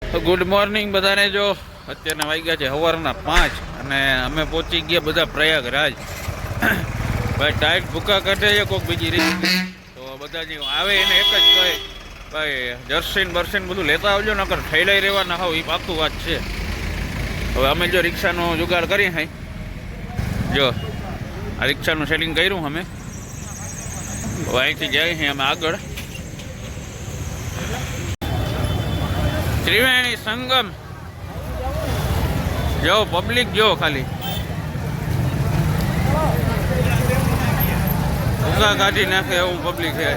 Good morning બધાને। જો અત્યારના વાગ્યા છે સવારના 5 અને અમે પહોંચી ગયા બધા પ્રયાગરાજ। ભાઈ ટાઈટ ભૂકા કાઢે છે કોઈક બીજી રીત, તો બધા જે આવે એને એક જ કહે ભાઈ જર્સીન બર્સીન બધું લેતા આવજો, નકર ઠેલાઈ રહેવાના હોવ, એ પાક્કું વાત છે। હવે અમે જો રિક્ષાનો જુગાડ કરી હાઈ, જો આ રિક્ષાનું સેટિંગ કર્યું અમે, હવે અહીંથી જાય છે અમે આગળ। ત્રિવેણી સંગમ જો પબ્લિક જો ખાલી ભૂકા કાઢી નાખે એવું પબ્લિક છે।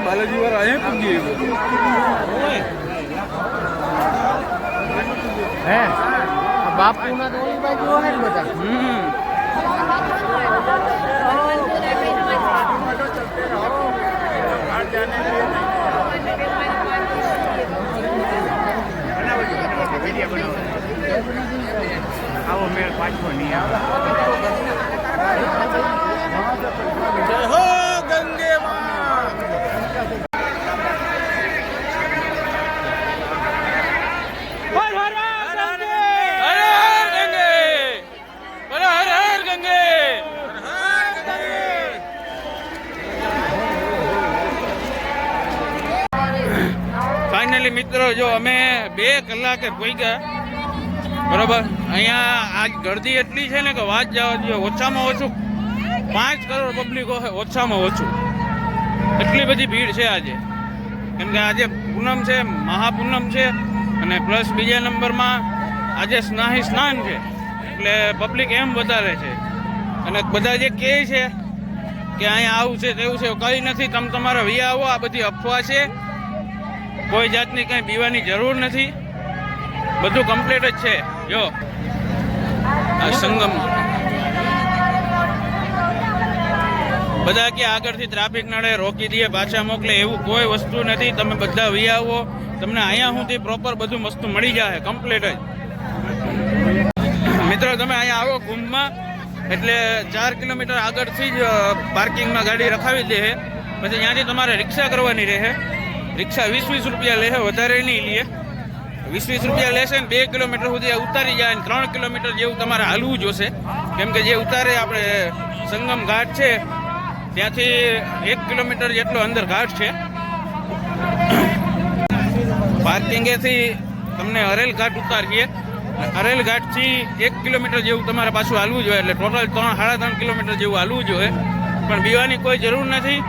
बालाजी वाला आए पूछिए है बापू ना तो वही बाजू है बता आओ मेरे पाँच को नहीं आओ। जय हो गंगे माँ। फाइनली मित्रों जो अमे 2 कलाके पहुंचा बराबर। अँ आज गर्दी एटली है ने कि बात जवा दो, ओछामां ओछું 5 करोड़ पब्लिक है, ओछामां ओछું એટલી બધી ભીડ છે આજે, કેમ કે આજે પૂનમ છે, મહાપૂનમ છે, અને પ્લસ બીજા નંબરમાં આજે સ્નાન છે, એટલે પબ્લિક એમ વધારે છે। અને બધા જે કહે છે કે અહીંયા આવું છે તેવું છે, કંઈ નથી, તમે તમારા વી આવો, આ બધી અફવા છે, કોઈ જાતની કંઈ બીવાની જરૂર નથી, બધું કમ્પ્લીટ જ છે। જો આ સંગમ બધા કે આગળથી ટ્રાફિક નડે, રોકી દે, પાછા મોકલે, એવું કોઈ વસ્તુ નથી। તમે બધા વી આવો, તમને અહીંયા સુધી પ્રોપર બધું વસ્તુ મળી જાય કમ્પ્લીટ જ। મિત્રો તમે અહીંયા આવો કુંભમાં એટલે 4 કિલોમીટર આગળથી જ પાર્કિંગમાં ગાડી રખાવી દે, પછી ત્યાંથી તમારે રિક્ષા કરવાની રહે। રિક્ષા 20-20 રૂપિયા લે, વધારે નહીં લે, 20-20 રૂપિયા લેશે ને 2 કિલોમીટર સુધી ઉતારી જાય ને 3 કિલોમીટર જેવું તમારે હાલવું જોશે, કેમ કે જે ઉતારે આપણે સંગમ ઘાટ છે ત્યાંથી 1 કિલોમીટર જેટલો અંદર ઘાટ છે। પાર્કિંગેથી તમને હરેલ ઘાટ ઉતારીએ, હરેલ ઘાટથી 1 કિલોમીટર જેવું તમારે પાછું હાલવું જોઈએ, એટલે ટોટલ 3-3.5 કિલોમીટર જેવું હાલવું જોઈએ। પણ બીવાની કોઈ જરૂર નથી,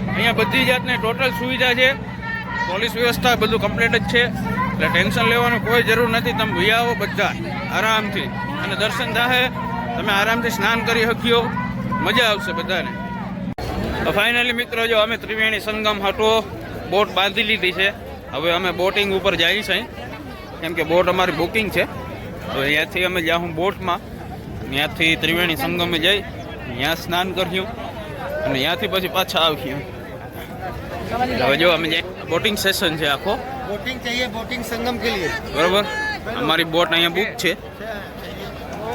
અહીંયા બધી જાતની ટોટલ સુવિધા છે, પોલીસ વ્યવસ્થા બધું કમ્પ્લીટ જ છે, એટલે ટેન્શન લેવાનું કોઈ જરૂર નથી। તમે ભી આવો બધા આરામથી, અને દર્શન થાય, તમે આરામથી સ્નાન કરી શક્યો, મજા આવશે બધાને। ફાઇનલી મિત્રો જો અમે ત્રિવેણી સંગમ હટો બોટ બાંધી લીધી છે, હવે અમે બોટિંગ ઉપર જઈએ છીએ, કેમ કે બોટ અમારી બુકિંગ છે, તો અહીંયાથી અમે જાઉં બોટમાં, ત્યાંથી ત્રિવેણી સંગમે જઈ ત્યાં સ્નાન કર્યું અને ત્યાંથી પછી પાછા આવ્યું। હવે જો અમે बोटिंग सेशन है आखो बोटिंग चाहिए बोटिंग संगम के लिए बराबर अमारी बोट अँ बुक है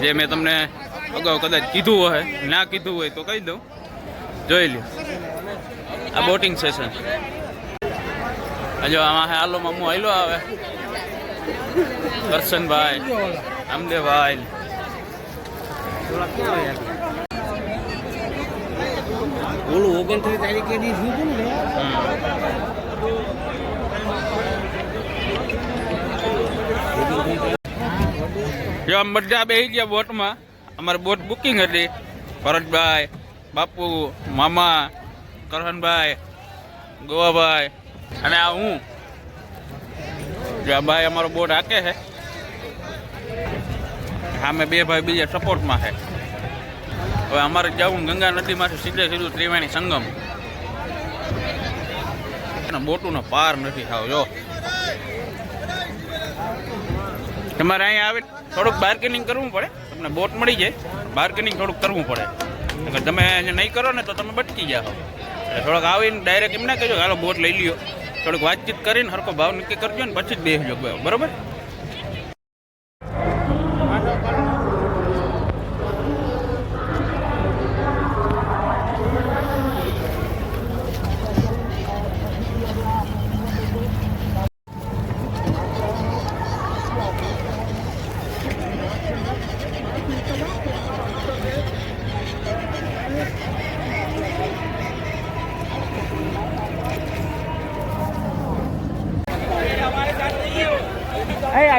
जे मैं तमने अगाऊ कदाच कीधु है ना कीधु हो तो कही दऊँ जोई लो आ बोटिंग सेशन હજો આમાં હાલો મમ્મુ હાલો આવે કરશનભાઈ અમદેભાઈ ઓલું 29 તારીખે દી થયું ને જો આમ બધા બેસી ગયા બોટમાં. અમારી બોટ બુકિંગ હતી. ભરતભાઈ, બાપુ, મામા, કરહનભાઈ, ગોવાભાઈ અને આ હું. જો આ ભાઈ અમારો બોટ હાકે છે. સામે બે ભાઈ બીજા સપોર્ટમાં છે. હવે અમારે જવું ગંગા નદીમાંથી સીધું ત્રિવેણી સંગમ. બોટુનો પાર નથી થાવ. જો તમારે અહીંયા આવે થોડુંક બાર્ગેનિંગ કરવું પડે. તમને બોટ મળી જાય, બાર્ગેનિંગ થોડુંક કરવું પડે. તમે નહીં કરો ને તો તમે બટકી જાઓ. એટલે થોડોક આવીને ડાયરેક્ટ એમ ના કહેજો હાલો બોટ લઈ લ્યો. થોડુંક વાતચીત કરીને હરકો ભાવ નક્કી કરજો ને પછી જ બેસજો, બરોબર?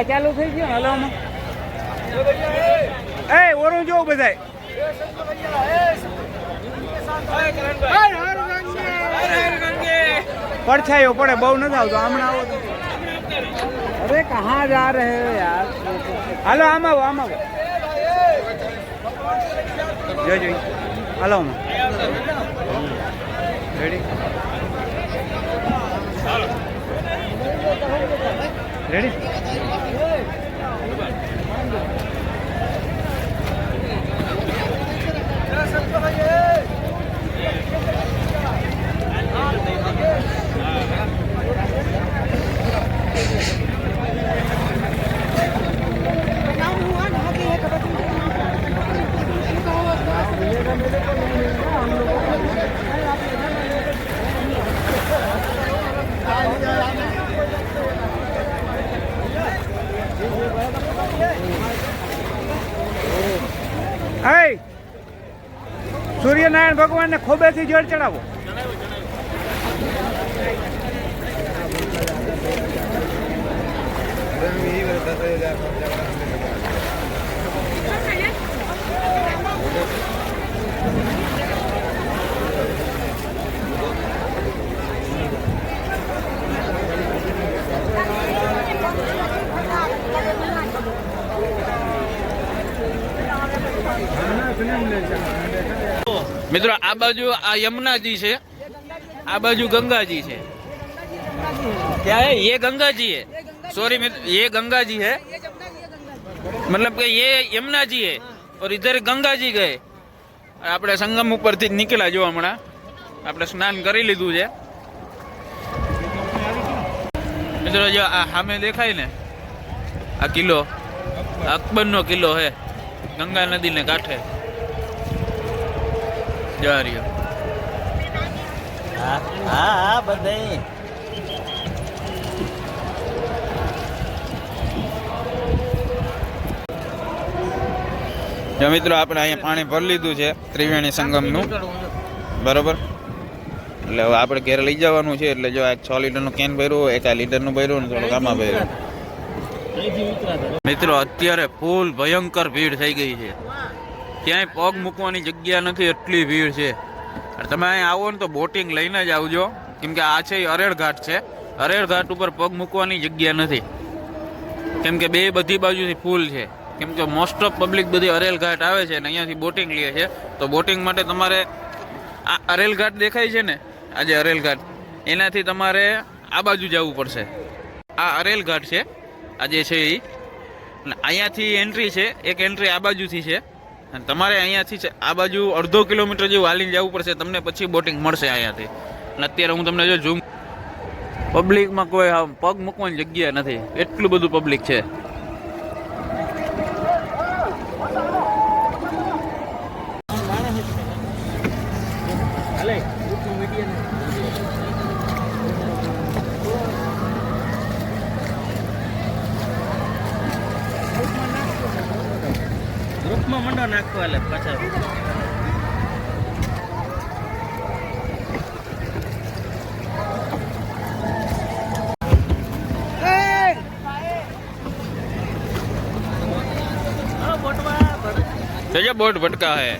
આ ચાલુ થઈ ગયું હલોમાં. એ ઓરું જો બધાય પડછાયો પડે બહુ નથી આવતો. હમણાં આવો તો. અરે કહા જા રહે હો યાર. હાલો આમ આવો, આમ આવો. જોઈ હાલો રેડી રેડી. સૂર્યનારાયણ ભગવાનને ખોબેથી જળ ચડાવો. મિત્રો આ બાજુ આ યમુનાજી છે, આ બાજુ गंगाजी है. क्या है ये गंगाजी है? सॉरी ये गंगाजी है, मतलब कि ये यमुना जी है और इधर गंगाजी गए. આપણે સંગમ ઉપરથી નીકળ્યા જો હમણાં આપણે સ્નાન કરી લીધું છે. મિત્રો જો આ સામે દેખાય ને આ કિલ્લો અકબરનો કિલ્લો છે, ગંગા નદીને કાંઠે જા રહ્યો. હા બધે જો મિત્રો આપણે અહીંયા પાણી ભરી લીધું છે ત્રિવેણી સંગમનું, બરોબર. એટલે હવે આપણે ઘરે લઈ જવાનું છે. એટલે જો આ 6 લીટરનું કેન ભર્યું, એક આ લીટરનું ભર્યું ને થોડુંક આમાં ભર્યું. મિત્રો અત્યારે ફૂલ ભયંકર ભીડ થઈ ગઈ છે, ક્યાંય પગ મૂકવાની જગ્યા નથી, એટલી ભીડ છે. તમે અહીં આવો ને તો બોટિંગ લઈને જ આવજો, કેમ કે આ છે અરેલ ઘાટ છે. અરેલ ઘાટ ઉપર પગ મૂકવાની જગ્યા નથી, કેમ કે બધી બાજુથી ફૂલ છે. કેમ કે મોસ્ટ ઓફ પબ્લિક બધી અરેલ ઘાટ આવે છે ને અહીંયાથી બોટિંગ લે છે. તો બોટિંગ માટે તમારે આ અરેલ ઘાટ દેખાય છે ને, આજે અરેલ ઘાટ, એનાથી તમારે આ બાજુ જવું પડશે. આ અરેલ ઘાટ છે આજે છે એ, અહીંયાથી એન્ટ્રી છે, એક એન્ટ્રી આ બાજુથી છે. અને તમારે અહીંયાથી આ બાજુ અડધો કિલોમીટર જેવું હાલીને જવું પડશે, તમને પછી બોટિંગ મળશે અહીંયાથી. અને અત્યારે હું તમને જો ઝૂમ, પબ્લિકમાં કોઈ પગ મૂકવાની જગ્યા નથી, એટલું બધું પબ્લિક છે. નો નાખવા એટલે પાછા जैसे बोट भटका है।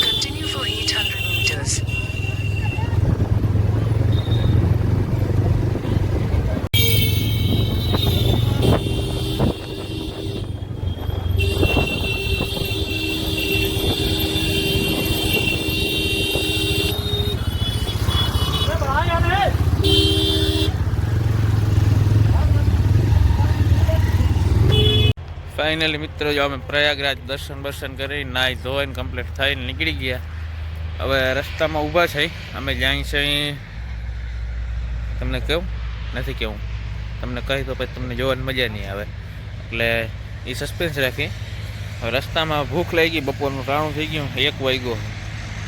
Continue for 800 meters. ફાઇનલી મિત્રો જો અમે પ્રયાગરાજ દર્શન બર્શન કરી નાહી ધોઈને કમ્પ્લીટ થઈને નીકળી ગયા. હવે રસ્તામાં ઊભા છે. અમે જાય છે તમને કહું નથી કેવું, તમને કહી તો પછી તમને જોવાની મજા નહીં આવે એટલે એ સસ્પેન્સ રાખી. હવે રસ્તામાં ભૂખ લાગી, બપોરનું ટાણું થઈ ગયું, 1 વાગ્યો.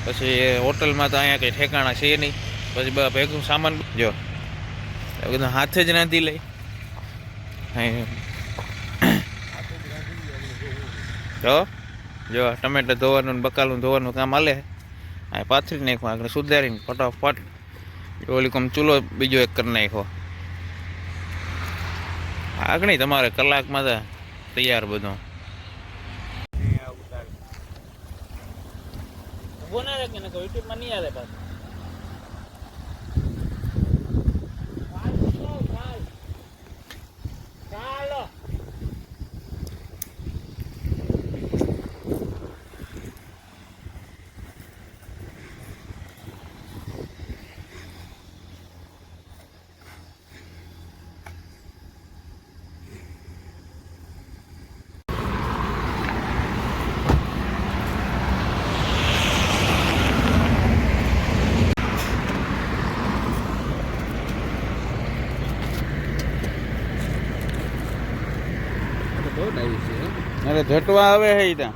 પછી હોટલમાં તો અહીંયા કંઈ ઠેકાણા છે નહીં. પછી ભેગું સામાન જો બધું હાથે જ રાંધી લઈ. જો ટમેટા ધોવાનું ને બકાલું ધોવાનું કામ હાલે. આ પાથરી નાખવા આગળ સુધારીને ફટાફટ ઓલી કોમ ચૂલો બીજો એક કરી નાખ્યો. આગળ તમારે કલાકમાં તો તૈયાર બધું. યુટ્યુબમાં નહીં આવે પાછું. અરે ઝટવા આવે હે ત્યાં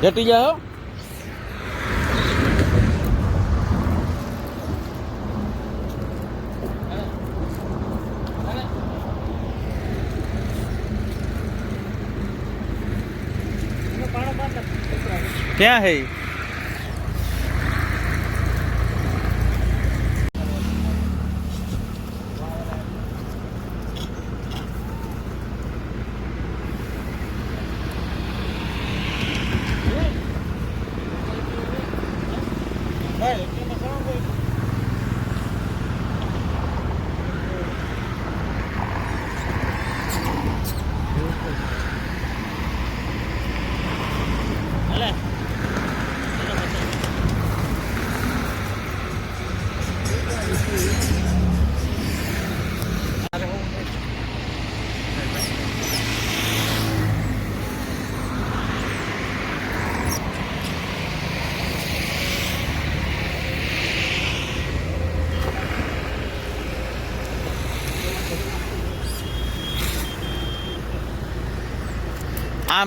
ઝટી જાઓ. ક્યાં હે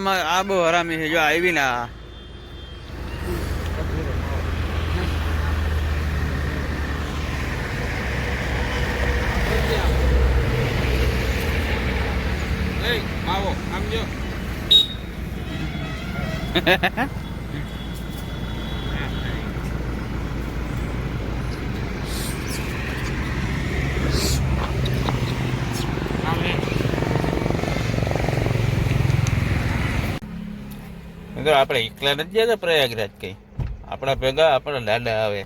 આ બહુ હરામી છે. જો આવી ને આવો આમ જો આપણે એકલા નથી જતા પ્રયાગરાજ. કઈ આપણા ભેગા આપણા દાદા આવે.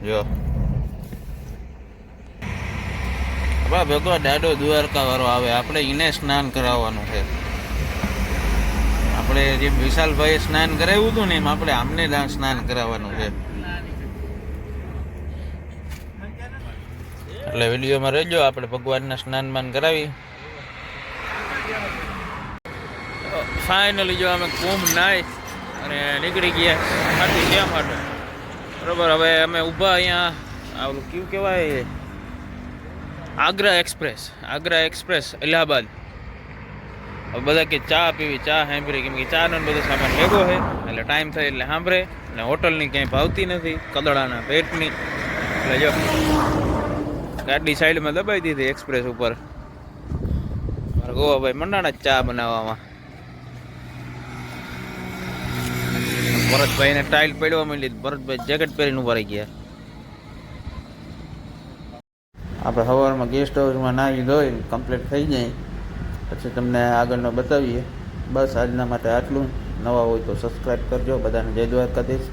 જો આપણા ભેગો દાદો દ્વારકા વાળો આવે. આપણે એને સ્નાન કરાવવાનું છે. આપણે જે વિશાલભાઈએ સ્નાન કરાવ્યું હતું ને એમ આપણે આમને સ્નાન કરાવવાનું છે. એટલે વિડીયોમાં રહેજો. આપણે ભગવાનના સ્નાન માન કરાવી. ફાઇનલી જો અમે કુંભ નાઈ અને નીકળી ગયા ખાટુ શ્યામ માટે. બરાબર, હવે અમે ઊભા અહીંયા આ ઓલું કયું કહેવાય, આગ્રા એક્સપ્રેસ ઇલાહાબાદ. હવે બધા કે ચા પીવી, ચા સાંભળી, કેમ કે ચાનો બધો સામાન ભેગો છે એટલે ટાઈમ થાય એટલે સાંભળે. અને હોટલની ક્યાંય ભાવતી નથી કદડાના પેટની, એટલે જો ગાડી સાઈડમાં દબાઈ દીધી એક્સપ્રેસ ઉપર. મારા ગોવાભાઈ મંડાણા ચા બનાવવામાં. ભરતભાઈને ટાઇલ પડવા માંડી, ભરતભાઈ જેકેટ પહેરીને ઉભા રહી ગયા. આપણે સવારમાં ગેસ્ટ હાઉસમાં નાહી ધોઈ કમ્પ્લીટ થઈ જાય પછી તમને આગળનો બતાવીએ. બસ આજના માટે આટલું. નવા હોય તો સબસ્ક્રાઈબ કરજો. બધાને જય દ્વારકાધીશ.